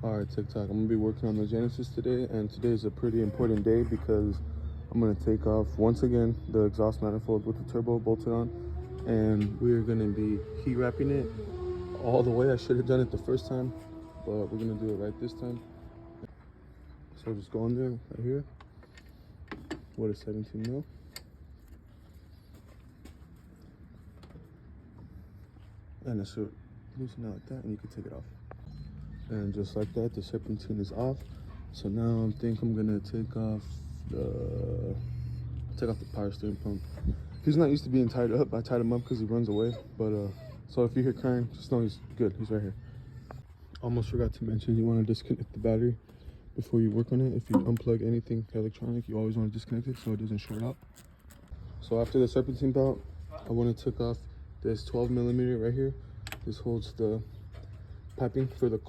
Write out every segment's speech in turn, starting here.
Alright, TikTok, I'm gonna be working on the Genesis today, and today is a pretty important day because I'm gonna take off once again the exhaust manifold with the turbo bolted on, and we're gonna be heat wrapping it all the way. I should have done it the first time, but we're gonna do it right this time. So just go in there right here. What is 17 mil? And it should loosen out like that, and you can take it off. And just like that, the serpentine is off. So now I think I'm gonna take off the power steering pump. He's not used to being tied up. I tied him up because he runs away. But so if you hear crying, just know he's good. He's right here. Almost forgot to mention, you want to disconnect the battery before you work on it. If you unplug anything electronic, you always want to disconnect it so it doesn't short out. So after the serpentine belt, I want to take off this 12mm right here. This holds the piping for the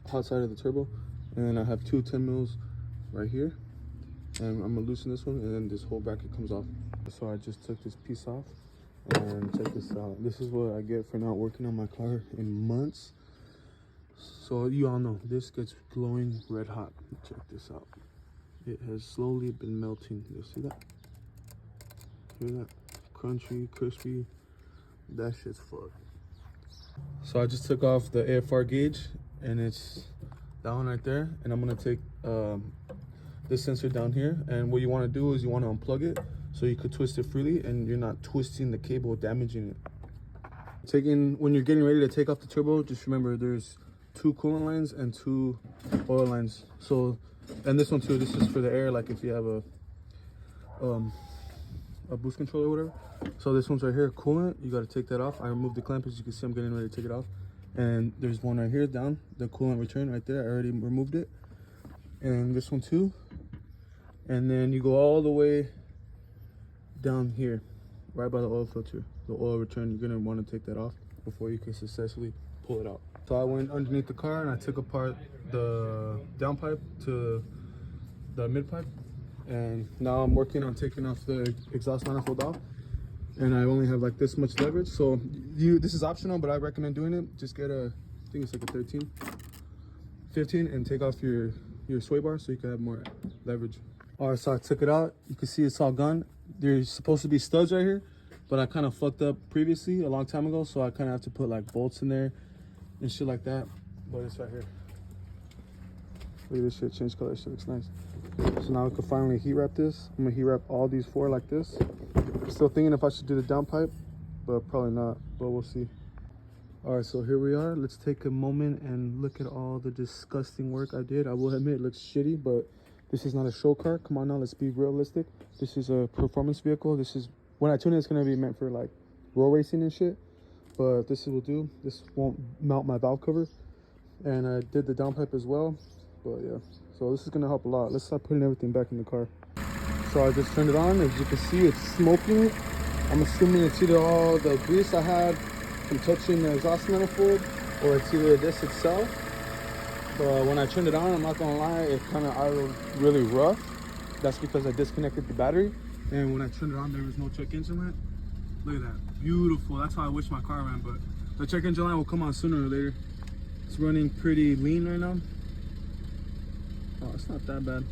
hot side of the turbo, and then I have two 10 mils right here, and I'm gonna loosen this one, and then this whole bracket comes off. So I just took this piece off, and check this out. This is what I get for not working on my car in months. So you all know this gets glowing red hot. Check this out. It has slowly been melting. You see that? Hear that? Crunchy, crispy. That shit's fucked. So I just took off the AFR gauge, and it's down right there, and I'm gonna take this sensor down here, and what you want to do is you want to unplug it so you could twist it freely and you're not twisting the cable, damaging it. When you're getting ready to take off the turbo, just remember there's 2 coolant lines and 2 oil lines. So, and this one too, this is for the air, like if you have a boost controller or whatever. So this one's right here, coolant. You got to take that off. I removed the clamp, as you can see I'm getting ready to take it off. And there's one right here down, the coolant return right there. I already removed it. And this one too. And then you go all the way down here, right by the oil filter, the oil return. You're gonna want to take that off before you can successfully pull it out. So I went underneath the car and I took apart the downpipe to the mid pipe. And now I'm working on taking off the exhaust manifold off. And I only have like this much leverage. So this is optional, but I recommend doing it. Just get I think it's like a 13, 15, and take off your sway bar so you can have more leverage. All right, so I took it out. You can see it's all gone. There's supposed to be studs right here, but I kind of fucked up previously a long time ago. So I kind of have to put like bolts in there and shit like that. But it's right here. Look at this shit, change color, shit looks nice. So now we can finally heat wrap this. I'm gonna heat wrap all these 4 like this. Still thinking if I should do the downpipe, but probably not, but we'll see. All right, so here we are. Let's take a moment and look at all the disgusting work I did. I will admit it looks shitty, but this is not a show car. Come on now, let's be realistic. This is a performance vehicle. This is, when I tune it, it's gonna be meant for like road racing and shit, but this will do. This won't mount my valve cover. And I did the downpipe as well, but yeah. So this is gonna help a lot. Let's start putting everything back in the car. So I just turned it on. As you can see, it's smoking. I'm assuming it's either all the grease I had from touching the exhaust manifold, or it's either this itself. But when I turned it on, I'm not gonna lie, it kind of idled really rough. That's because I disconnected the battery. And when I turned it on, there was no check engine light. Look at that, beautiful. That's how I wish my car ran, but the check engine light will come on sooner or later. It's running pretty lean right now. Oh, it's not that bad.